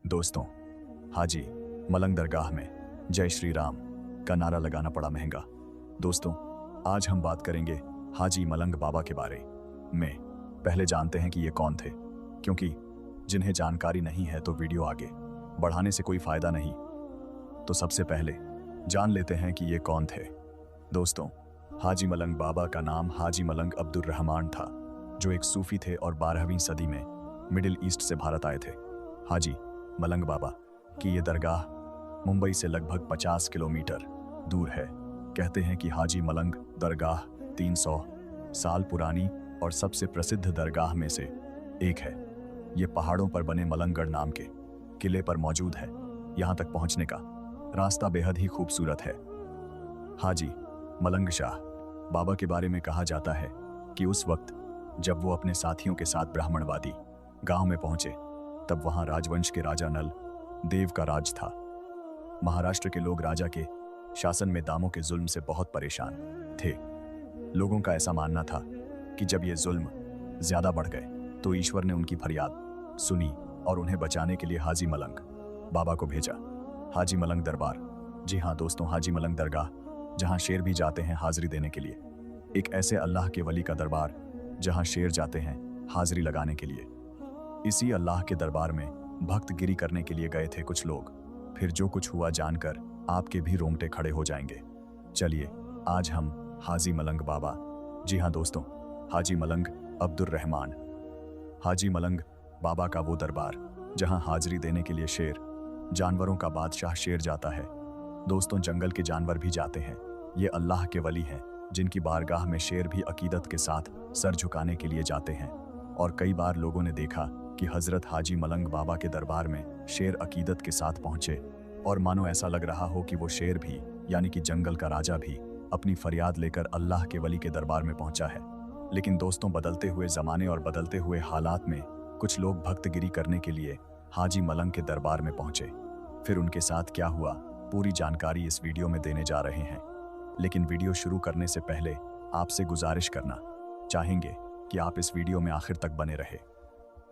दोस्तों, हाजी मलंग दरगाह में जय श्री राम का नारा लगाना पड़ा महंगा। दोस्तों, आज हम बात करेंगे हाजी मलंग बाबा के बारे में। पहले जानते हैं कि ये कौन थे, क्योंकि जिन्हें जानकारी नहीं है तो वीडियो आगे बढ़ाने से कोई फायदा नहीं। तो सबसे पहले जान लेते हैं कि ये कौन थे। दोस्तों, हाजी मलंग बाबा का नाम हाजी मलंग अब्दुर रहमान था, जो एक सूफी थे और 12वीं सदी में मिडिल ईस्ट से भारत आए थे। हाजी मलंग बाबा की ये दरगाह मुंबई से लगभग 50 किलोमीटर दूर है। कहते हैं कि हाजी मलंग दरगाह 300 साल पुरानी और सबसे प्रसिद्ध दरगाह में से एक है। ये पहाड़ों पर बने मलंगगढ़ नाम के किले पर मौजूद है। यहाँ तक पहुँचने का रास्ता बेहद ही खूबसूरत है। हाजी मलंग शाह बाबा के बारे में कहा जाता है कि उस वक्त जब वो अपने साथियों के साथ ब्राह्मणवादी गांव में पहुंचे, तब वहां राजवंश के राजा नल देव का राज था। महाराष्ट्र के लोग राजा के शासन में दामों के जुल्म से बहुत परेशान थे। लोगों का ऐसा मानना था कि जब ये जुल्म ज्यादा बढ़ गए तो ईश्वर ने उनकी फरियाद सुनी और उन्हें बचाने के लिए हाजी मलंग बाबा को भेजा। हाजी मलंग दरबार, जी हाँ दोस्तों, हाजी मलंग दरगाह, जहां शेर भी जाते हैं हाजिरी देने के लिए। एक ऐसे अल्लाह के वली का दरबार जहां शेर जाते हैं हाजिरी लगाने के लिए। इसी अल्लाह के दरबार में भक्त गिरी करने के लिए गए थे कुछ लोग। फिर जो कुछ हुआ जानकर आपके भी रोंगटे खड़े हो जाएंगे। चलिए आज हम हाजी मलंग बाबा, जी हाँ दोस्तों, हाजी मलंग अब्दुर रहमान, हाजी मलंग बाबा का वो दरबार जहां हाजिरी देने के लिए शेर, जानवरों का बादशाह शेर जाता है। दोस्तों, जंगल के जानवर भी जाते हैं। ये अल्लाह के वली हैं जिनकी बारगाह में शेर भी अकीदत के साथ सर झुकाने के लिए जाते हैं। और कई बार लोगों ने देखा कि हजरत हाजी मलंग बाबा के दरबार में शेर अकीदत के साथ पहुंचे और मानो ऐसा लग रहा हो कि वो शेर भी, यानी कि जंगल का राजा भी, अपनी फरियाद लेकर अल्लाह के वली के दरबार में पहुंचा है। लेकिन दोस्तों, बदलते हुए जमाने और बदलते हुए हालात में कुछ लोग भक्तगिरी करने के लिए हाजी मलंग के दरबार में पहुंचे। फिर उनके साथ क्या हुआ, पूरी जानकारी इस वीडियो में देने जा रहे हैं। लेकिन वीडियो शुरू करने से पहले आपसे गुजारिश करना चाहेंगे कि आप इस वीडियो में आखिर तक बने रहे।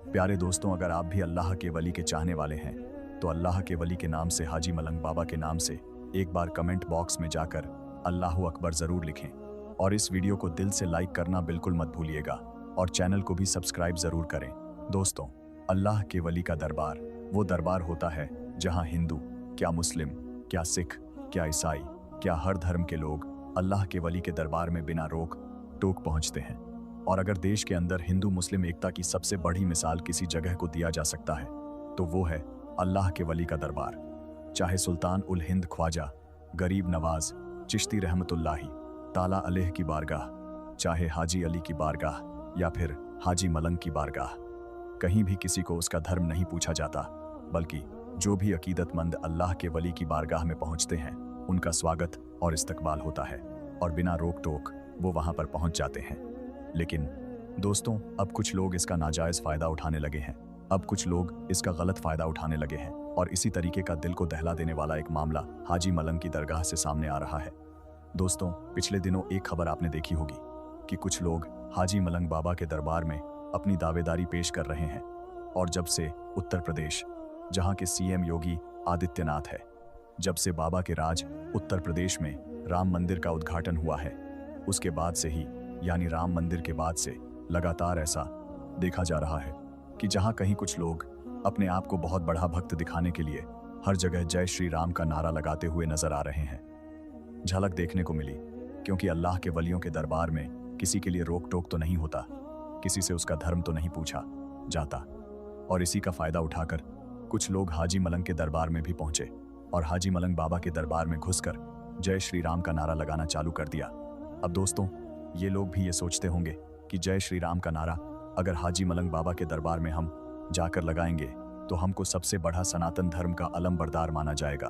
प्यारे दोस्तों, अगर आप भी अल्लाह के वली के चाहने वाले हैं तो अल्लाह के वली के नाम से, हाजी मलंग बाबा के नाम से एक बार कमेंट बॉक्स में जाकर अल्लाहू अकबर जरूर लिखें। और इस वीडियो को दिल से लाइक करना बिल्कुल मत भूलिएगा और चैनल को भी सब्सक्राइब जरूर करें। दोस्तों, अल्लाह के वली का दरबार वो दरबार होता है जहां हिंदू, क्या मुस्लिम, क्या सिख, क्या ईसाई, क्या हर धर्म के लोग अल्लाह के वली के दरबार में बिना रोक टोक पहुंचते हैं। और अगर देश के अंदर हिंदू मुस्लिम एकता की सबसे बड़ी मिसाल किसी जगह को दिया जा सकता है तो वो है अल्लाह के वली का दरबार। चाहे सुल्तान उल हिंद ख्वाजा गरीब नवाज चिश्ती रहमतुल्लाही ताला अलैह की बारगाह, चाहे हाजी अली की बारगाह या फिर हाजी मलंग की बारगाह, कहीं भी किसी को उसका धर्म नहीं पूछा जाता, बल्कि जो भी अकीदतमंद अल्लाह के वली की बारगाह में पहुंचते हैं उनका स्वागत और इस्तकबाल होता है और बिना रोक टोक वो वहां पर पहुंच जाते हैं। लेकिन दोस्तों, अब कुछ लोग इसका नाजायज फायदा उठाने लगे हैं। अब कुछ लोग इसका गलत फायदा उठाने लगे हैं और इसी तरीके का दिल को दहला देने वाला एक मामला हाजी मलंग की दरगाह से सामने आ रहा है। दोस्तों, पिछले दिनों एक खबर आपने देखी होगी कि कुछ लोग हाजी मलंग बाबा के दरबार में अपनी दावेदारी पेश कर रहे हैं। और जब से उत्तर प्रदेश, जहां के सीएम योगी आदित्यनाथ है, जब से बाबा के राज उत्तर प्रदेश में राम मंदिर का उद्घाटन हुआ है, उसके बाद से ही, यानी राम मंदिर के बाद से लगातार ऐसा देखा जा रहा है कि जहां कहीं कुछ लोग अपने आप को बहुत बड़ा भक्त दिखाने के लिए हर जगह जय श्री राम का नारा लगाते हुए नजर आ रहे हैं। झलक देखने को मिली, क्योंकि अल्लाह के वलियों के दरबार में किसी के लिए रोक टोक तो नहीं होता, किसी से उसका धर्म तो नहीं पूछा जाता। और इसी का फायदा उठाकर कुछ लोग हाजी मलंग के दरबार में भी पहुंचे और हाजी मलंग बाबा के दरबार में घुसकर जय श्री राम का नारा लगाना चालू कर दिया। अब दोस्तों, ये लोग भी ये सोचते होंगे कि जय श्री राम का नारा अगर हाजी मलंग बाबा के दरबार में हम जाकर लगाएंगे तो हमको सबसे बड़ा सनातन धर्म का अलमबरदार माना जाएगा,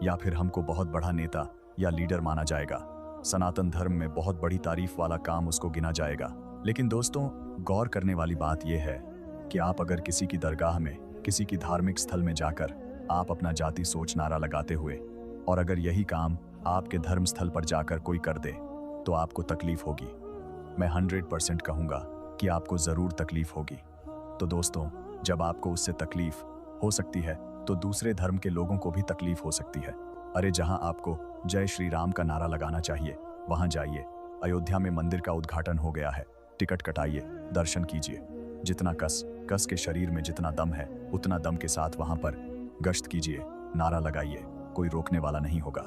या फिर हमको बहुत बड़ा नेता या लीडर माना जाएगा। सनातन धर्म में बहुत बड़ी तारीफ वाला काम उसको गिना जाएगा। लेकिन दोस्तों, गौर करने वाली बात यह है कि आप अगर किसी की दरगाह में, किसी की धार्मिक स्थल में जाकर आप अपना जाति सोच नारा लगाते हुए, और अगर यही काम आपके धर्म स्थल पर जाकर कोई कर दे तो आपको तकलीफ होगी। मैं 100% कहूंगा कि आपको जरूर तकलीफ होगी। तो दोस्तों, जब आपको उससे तकलीफ हो सकती है तो दूसरे धर्म के लोगों को भी तकलीफ हो सकती है। अरे जहां आपको जय श्री राम का नारा लगाना चाहिए वहां जाइए। अयोध्या में मंदिर का उद्घाटन हो गया है, टिकट कटाइए, दर्शन कीजिए। जितना कस के शरीर में जितना दम है उतना दम के साथ वहां पर गश्त कीजिए, नारा लगाइए, कोई रोकने वाला नहीं होगा।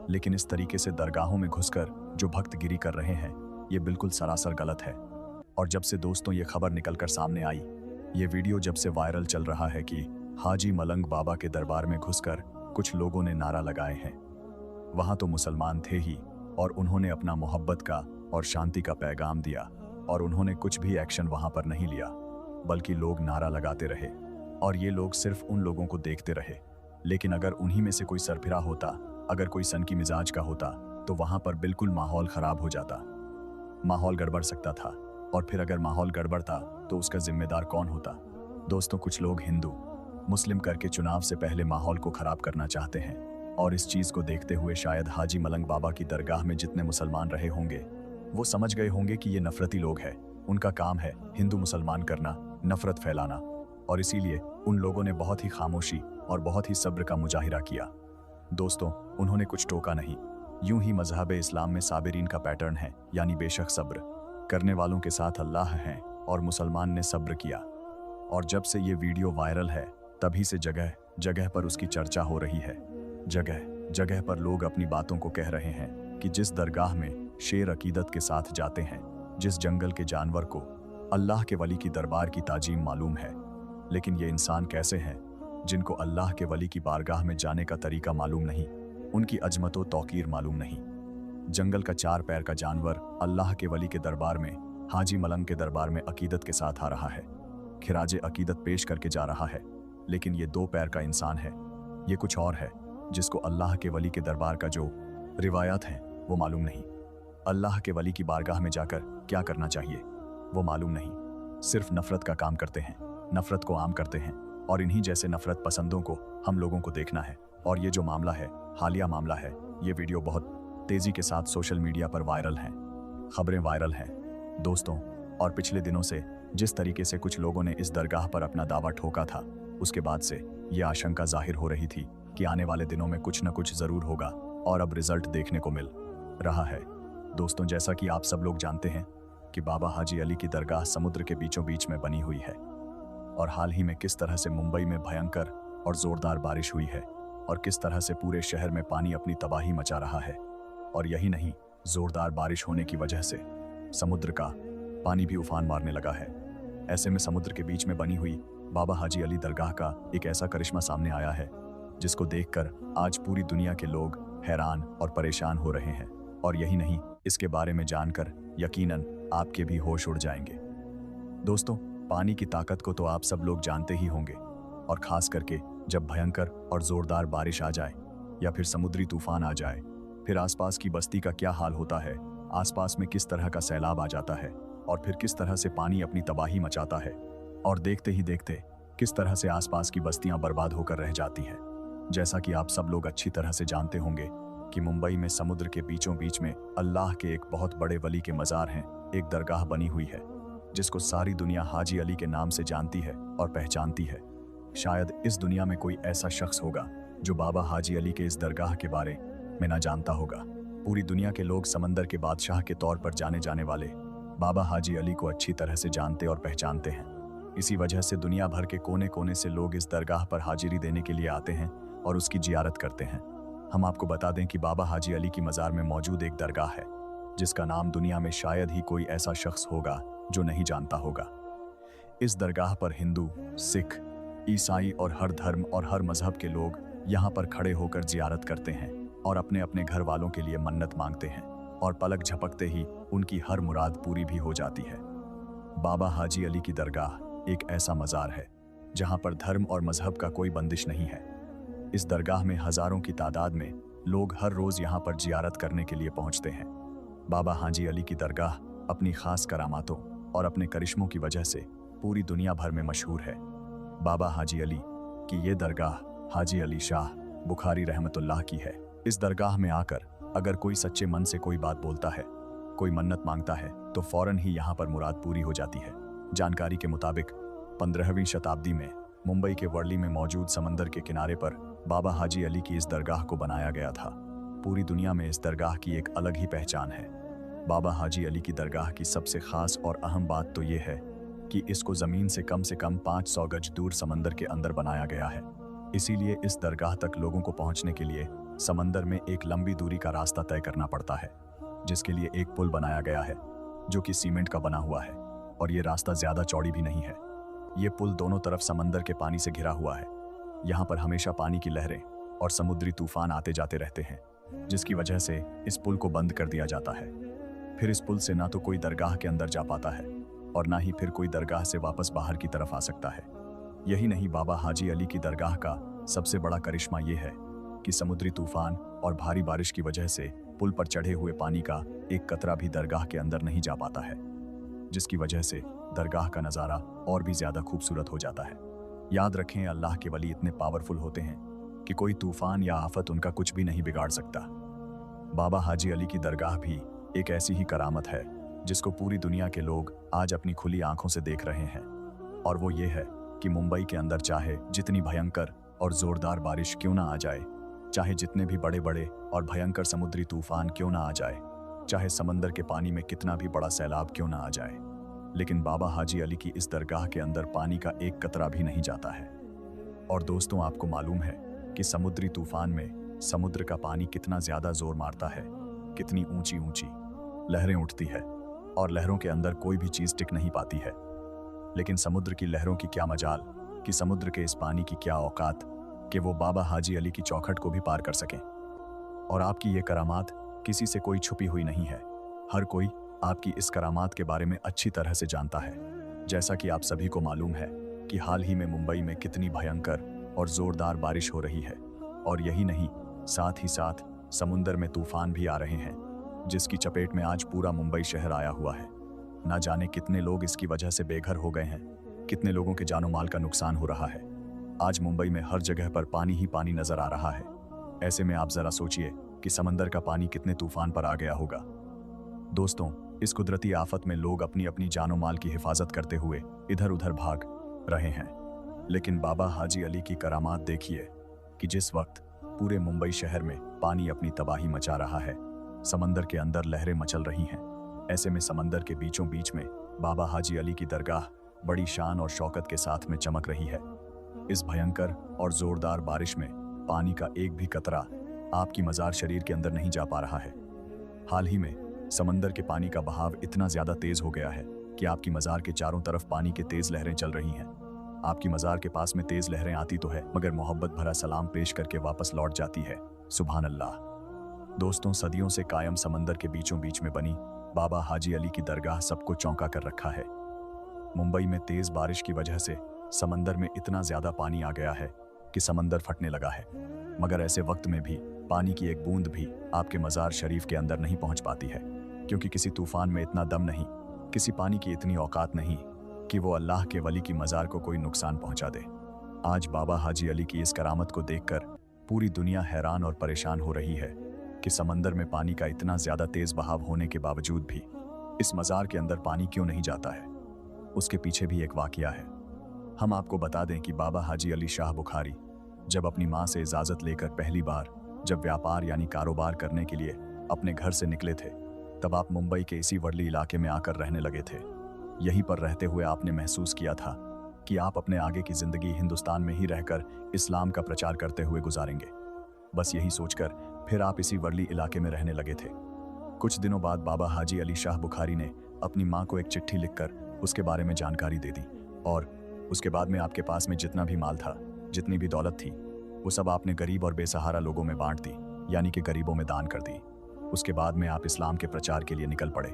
लेकिन इस तरीके से दरगाहों में घुसकर जो भक्तगिरी कर रहे हैं ये बिल्कुल सरासर गलत है। और जब से दोस्तों ये खबर निकलकर सामने आई, ये वीडियो जब से वायरल चल रहा है कि हाजी मलंग बाबा के दरबार में घुसकर कुछ लोगों ने नारा लगाए हैं। वहां तो मुसलमान थे ही और उन्होंने अपना मोहब्बत का और शांति का पैगाम दिया और उन्होंने कुछ भी एक्शन वहां पर नहीं लिया, बल्कि लोग नारा लगाते रहे और ये लोग सिर्फ उन लोगों को देखते रहे। लेकिन अगर उन्हीं में से कोई सरफिरा होता, अगर कोई सनकी मिजाज का होता तो वहां पर बिल्कुल माहौल खराब हो जाता, माहौल गड़बड़ सकता था। और फिर अगर माहौल गड़बड़ता तो उसका जिम्मेदार कौन होता? दोस्तों, कुछ लोग हिंदू मुस्लिम करके चुनाव से पहले माहौल को खराब करना चाहते हैं और इस चीज को देखते हुए शायद हाजी मलंग बाबा की दरगाह में जितने मुसलमान रहे होंगे वो समझ गए होंगे कि ये नफरती लोग हैं, उनका काम है हिंदू मुसलमान करना, नफरत फैलाना। और इसीलिए उन लोगों ने बहुत ही खामोशी और बहुत ही सब्र का मुजाहिरा किया। दोस्तों, उन्होंने कुछ टोका नहीं। यूं ही मजहब इस्लाम में साबिरीन का पैटर्न है, यानी बेशक सब्र करने वालों के साथ अल्लाह है, और मुसलमान ने सब्र किया। और जब से ये वीडियो वायरल है तभी से जगह जगह पर उसकी चर्चा हो रही है। जगह जगह पर लोग अपनी बातों को कह रहे हैं कि जिस दरगाह में शेर अकीदत के साथ जाते हैं, जिस जंगल के जानवर को अल्लाह के वली की दरबार की ताजीम मालूम है, लेकिन ये इंसान कैसे हैं जिनको अल्लाह के वली की बारगाह में जाने का तरीका मालूम नहीं, उनकी अजमत व तौकीर मालूम नहीं। जंगल का 4 पैर का जानवर अल्लाह के वली के दरबार में, हाजी मलंग के दरबार में अकीदत के साथ आ रहा है, खिराजे अकीदत पेश करके जा रहा है। लेकिन ये 2 पैर का इंसान है, ये कुछ और है जिसको अल्लाह के वली के दरबार का जो रिवायात है वो मालूम नहीं। अल्लाह के वली की बारगाह में जाकर क्या करना चाहिए वो मालूम नहीं। सिर्फ नफरत का काम करते हैं, नफरत को आम करते हैं और इन्हीं जैसे नफरत पसंदों को हम लोगों को देखना है। और ये जो मामला है, हालिया मामला है, ये वीडियो बहुत तेजी के साथ सोशल मीडिया पर वायरल हैं, खबरें वायरल हैं दोस्तों। और पिछले दिनों से जिस तरीके से कुछ लोगों ने इस दरगाह पर अपना दावा ठोका था, उसके बाद से ये आशंका जाहिर हो रही थी कि आने वाले दिनों में कुछ न कुछ जरूर होगा और अब रिजल्ट देखने को मिल रहा है। दोस्तों, जैसा कि आप सब लोग जानते हैं कि बाबा हाजी अली की दरगाह समुद्र के बीचों बीच में बनी हुई है और हाल ही में किस तरह से मुंबई में भयंकर और जोरदार बारिश हुई है और किस तरह से पूरे शहर में पानी अपनी तबाही मचा रहा है। और यही नहीं, जोरदार बारिश होने की वजह से समुद्र का पानी भी उफान मारने लगा है। ऐसे में समुद्र के बीच में बनी हुई बाबा हाजी अली दरगाह का एक ऐसा करिश्मा सामने आया है जिसको देखकर आज पूरी दुनिया के लोग हैरान और परेशान हो रहे हैं। और यही नहीं, इसके बारे में जानकर यकीनन आपके भी होश उड़ जाएंगे। दोस्तों, पानी की ताकत को तो आप सब लोग जानते ही होंगे, और खास करके जब भयंकर और जोरदार बारिश आ जाए या फिर समुद्री तूफान आ जाए, फिर आसपास की बस्ती का क्या हाल होता है, आसपास में किस तरह का सैलाब आ जाता है और फिर किस तरह से पानी अपनी तबाही मचाता है और देखते ही देखते किस तरह से आसपास की बस्तियां बर्बाद होकर रह जाती हैं। जैसा कि आप सब लोग अच्छी तरह से जानते होंगे कि मुंबई में समुद्र के बीचों बीच में अल्लाह के एक बहुत बड़े वली के मज़ार हैं, एक दरगाह बनी हुई है जिसको सारी दुनिया हाजी अली के नाम से जानती है और पहचानती है। शायद इस दुनिया में कोई ऐसा शख्स होगा जो बाबा हाजी अली के इस दरगाह के बारे में ना जानता होगा। पूरी दुनिया के लोग समंदर के बादशाह के तौर पर जाने जाने वाले बाबा हाजी अली को अच्छी तरह से जानते और पहचानते हैं। इसी वजह से दुनिया भर के कोने कोने से लोग इस दरगाह पर हाजिरी देने के लिए आते हैं और उसकी जियारत करते हैं। हम आपको बता दें कि बाबा हाजी अली की मज़ार में मौजूद एक दरगाह है जिसका नाम दुनिया में शायद ही कोई ऐसा शख्स होगा जो नहीं जानता होगा। इस दरगाह पर हिंदू, सिख, ईसाई और हर धर्म और हर मजहब के लोग यहाँ पर खड़े होकर जियारत करते हैं और अपने अपने घर वालों के लिए मन्नत मांगते हैं और पलक झपकते ही उनकी हर मुराद पूरी भी हो जाती है। बाबा हाजी अली की दरगाह एक ऐसा मज़ार है जहाँ पर धर्म और मजहब का कोई बंदिश नहीं है। इस दरगाह में हजारों की तादाद में लोग हर रोज़ यहाँ पर जियारत करने के लिए पहुँचते हैं। बाबा हाजी अली की दरगाह अपनी ख़ास करामातों और अपने करिश्मों की वजह से पूरी दुनिया भर में मशहूर है। बाबा हाजी अली की ये दरगाह हाजी अली शाह बुखारी रहमतुल्लाह की है। इस दरगाह में आकर अगर कोई सच्चे मन से कोई बात बोलता है, कोई मन्नत मांगता है, तो फौरन ही यहाँ पर मुराद पूरी हो जाती है। जानकारी के मुताबिक 15वीं शताब्दी में मुंबई के वर्ली में मौजूद समंदर के किनारे पर बाबा हाजी अली की इस दरगाह को बनाया गया था। पूरी दुनिया में इस दरगाह की एक अलग ही पहचान है। बाबा हाजी अली की दरगाह की सबसे खास और अहम बात तो ये है कि इसको ज़मीन से कम 500 गज दूर समंदर के अंदर बनाया गया है। इसीलिए इस दरगाह तक लोगों को पहुंचने के लिए समंदर में एक लंबी दूरी का रास्ता तय करना पड़ता है, जिसके लिए एक पुल बनाया गया है जो कि सीमेंट का बना हुआ है, और ये रास्ता ज़्यादा चौड़ी भी नहीं है। ये पुल दोनों तरफ समंदर के पानी से घिरा हुआ है। यहाँ पर हमेशा पानी की लहरें और समुद्री तूफान आते जाते रहते हैं, जिसकी वजह से इस पुल को बंद कर दिया जाता है। फिर इस पुल से ना तो कोई दरगाह के अंदर जा पाता है और ना ही फिर कोई दरगाह से वापस बाहर की तरफ आ सकता है। यही नहीं, बाबा हाजी अली की दरगाह का सबसे बड़ा करिश्मा ये है कि समुद्री तूफान और भारी बारिश की वजह से पुल पर चढ़े हुए पानी का एक कतरा भी दरगाह के अंदर नहीं जा पाता है, जिसकी वजह से दरगाह का नज़ारा और भी ज़्यादा खूबसूरत हो जाता है। याद रखें, अल्लाह के वली इतने पावरफुल होते हैं कि कोई तूफान या आफत उनका कुछ भी नहीं बिगाड़ सकता। बाबा हाजी अली की दरगाह भी एक ऐसी ही करामत है जिसको पूरी दुनिया के लोग आज अपनी खुली आंखों से देख रहे हैं, और वो ये है कि मुंबई के अंदर चाहे जितनी भयंकर और ज़ोरदार बारिश क्यों ना आ जाए, चाहे जितने भी बड़े बड़े और भयंकर समुद्री तूफान क्यों ना आ जाए, चाहे समंदर के पानी में कितना भी बड़ा सैलाब क्यों ना आ जाए, लेकिन बाबा हाजी अली की इस दरगाह के अंदर पानी का एक कतरा भी नहीं जाता है। और दोस्तों, आपको मालूम है कि समुद्री तूफान में समुद्र का पानी कितना ज़्यादा जोर मारता है, कितनी ऊंची ऊंची लहरें उठती है, और लहरों के अंदर कोई भी चीज़ टिक नहीं पाती है। लेकिन समुद्र की लहरों की क्या मजाल कि समुद्र के इस पानी की क्या औकात कि वो बाबा हाजी अली की चौखट को भी पार कर सकें। और आपकी ये करामात किसी से कोई छुपी हुई नहीं है। हर कोई आपकी इस करामात के बारे में अच्छी तरह से जानता है। जैसा कि आप सभी को मालूम है कि हाल ही में मुंबई में कितनी भयंकर और ज़ोरदार बारिश हो रही है, और यही नहीं, साथ ही साथ समुंदर में तूफान भी आ रहे हैं, जिसकी चपेट में आज पूरा मुंबई शहर आया हुआ है। ना जाने कितने लोग इसकी वजह से बेघर हो गए हैं, कितने लोगों के जानो माल का नुकसान हो रहा है। आज मुंबई में हर जगह पर पानी ही पानी नजर आ रहा है। ऐसे में आप जरा सोचिए कि समंदर का पानी कितने तूफान पर आ गया होगा। दोस्तों, इस कुदरती आफत में लोग अपनी अपनी जानो माल की हिफाजत करते हुए इधर उधर भाग रहे हैं, लेकिन बाबा हाजी अली की करामात देखिए कि जिस वक्त पूरे मुंबई शहर में पानी अपनी तबाही मचा रहा है, समंदर के अंदर लहरें मचल रही हैं, ऐसे में समंदर के बीचों बीच में बाबा हाजी अली की दरगाह बड़ी शान और शौकत के साथ में चमक रही है। इस भयंकर और जोरदार बारिश में पानी का एक भी कतरा आपकी मजार शरीर के अंदर नहीं जा पा रहा है। हाल ही में समंदर के पानी का बहाव इतना ज्यादा तेज हो गया है कि आपकी मजार के चारों तरफ पानी के तेज लहरें चल रही हैं। आपकी मजार के पास में तेज लहरें आती तो है, मगर मोहब्बत भरा सलाम पेश करके वापस लौट जाती है। सुभान अल्लाह। दोस्तों, सदियों से कायम समंदर के बीचों बीच में बनी बाबा हाजी अली की दरगाह सबको चौंका कर रखा है। मुंबई में तेज बारिश की वजह से समंदर में इतना ज्यादा पानी आ गया है कि समंदर फटने लगा है, मगर ऐसे वक्त में भी पानी की एक बूंद भी आपके मजार शरीफ के अंदर नहीं पहुंच पाती है, क्योंकि किसी तूफान में इतना दम नहीं, किसी पानी की इतनी औकात नहीं कि वो अल्लाह के वली की मजार को कोई नुकसान पहुंचा दे। आज बाबा हाजी अली की इस करामत को देखकर पूरी दुनिया हैरान और परेशान हो रही है कि समंदर में पानी का इतना ज्यादा तेज बहाव होने के बावजूद भी इस मजार के अंदर पानी क्यों नहीं जाता है। उसके पीछे भी एक वाकया है। हम आपको बता दें कि बाबा हाजी अली शाह बुखारी जब अपनी माँ से इजाज़त लेकर पहली बार जब व्यापार यानी कारोबार करने के लिए अपने घर से निकले थे, तब आप मुंबई के इसी वर्ली इलाके में आकर रहने लगे थे। यहीं पर रहते हुए आपने महसूस किया था कि आप अपने आगे की ज़िंदगी हिंदुस्तान में ही रहकर इस्लाम का प्रचार करते हुए गुजारेंगे। बस यही सोचकर फिर आप इसी वर्ली इलाके में रहने लगे थे। कुछ दिनों बाद बाबा हाजी अली शाह बुखारी ने अपनी माँ को एक चिट्ठी लिखकर उसके बारे में जानकारी दे दी, और उसके बाद में आपके पास में जितना भी माल था, जितनी भी दौलत थी, वो सब आपने गरीब और बेसहारा लोगों में बांट दी, यानी कि गरीबों में दान कर दी। उसके बाद में आप इस्लाम के प्रचार के लिए निकल पड़े।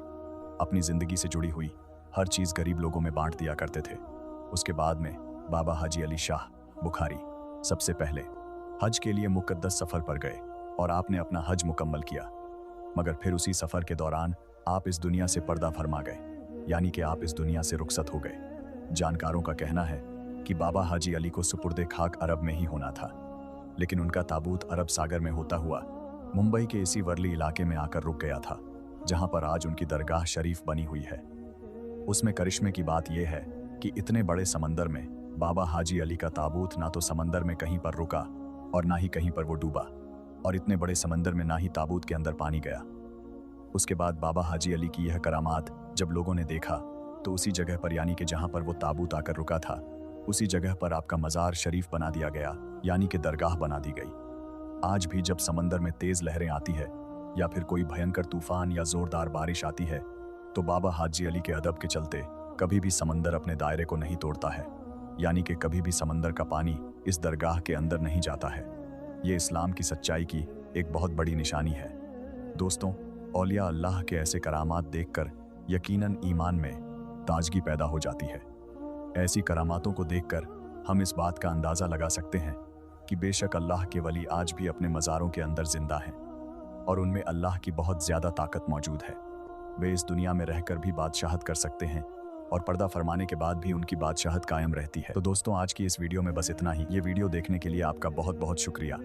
अपनी ज़िंदगी से जुड़ी हुई हर चीज़ गरीब लोगों में बांट दिया करते थे। उसके बाद में बाबा हाजी अली शाह बुखारी सबसे पहले हज के लिए मुकद्दस सफ़र पर गए और आपने अपना हज मुकम्मल किया, मगर फिर उसी सफ़र के दौरान आप इस दुनिया से पर्दा फरमा गए, यानी कि आप इस दुनिया से रुखसत हो गए। जानकारों का कहना है कि बाबा हाजी अली को सुपुर्दे खाक अरब में ही होना था, लेकिन उनका ताबूत अरब सागर में होता हुआ मुंबई के इसी वर्ली इलाके में आकर रुक गया था, जहां पर आज उनकी दरगाह शरीफ बनी हुई है। उसमें करिश्मे की बात यह है कि इतने बड़े समंदर में बाबा हाजी अली का ताबूत ना तो समंदर में कहीं पर रुका और ना ही कहीं पर वो डूबा, और इतने बड़े समंदर में ना ही ताबूत के अंदर पानी गया। उसके बाद बाबा हाजी अली की यह करामात जब लोगों ने देखा तो उसी जगह पर, यानी कि जहां पर वो ताबूत आकर रुका था, उसी जगह पर आपका मज़ार शरीफ बना दिया गया, यानी कि दरगाह बना दी गई। आज भी जब समंदर में तेज लहरें आती है या फिर कोई भयंकर तूफान या जोरदार बारिश आती है तो बाबा हाजी अली के अदब के चलते कभी भी समंदर अपने दायरे को नहीं तोड़ता है, यानी कि कभी भी समंदर का पानी इस दरगाह के अंदर नहीं जाता है। ये इस्लाम की सच्चाई की एक बहुत बड़ी निशानी है। दोस्तों, औलिया अल्लाह के ऐसे करामात देखकर यकीनन ईमान में ताजगी पैदा हो जाती है। ऐसी करामातों को देखकर हम इस बात का अंदाज़ा लगा सकते हैं कि बेशक अल्लाह के वली आज भी अपने मज़ारों के अंदर जिंदा हैं और उनमें अल्लाह की बहुत ज़्यादा ताकत मौजूद है। वे इस दुनिया में रहकर भी बादशाहत कर सकते हैं और पर्दा फरमाने के बाद भी उनकी बादशाहत कायम रहती है। तो दोस्तों, आज की इस वीडियो में बस इतना ही। ये वीडियो देखने के लिए आपका बहुत बहुत शुक्रिया।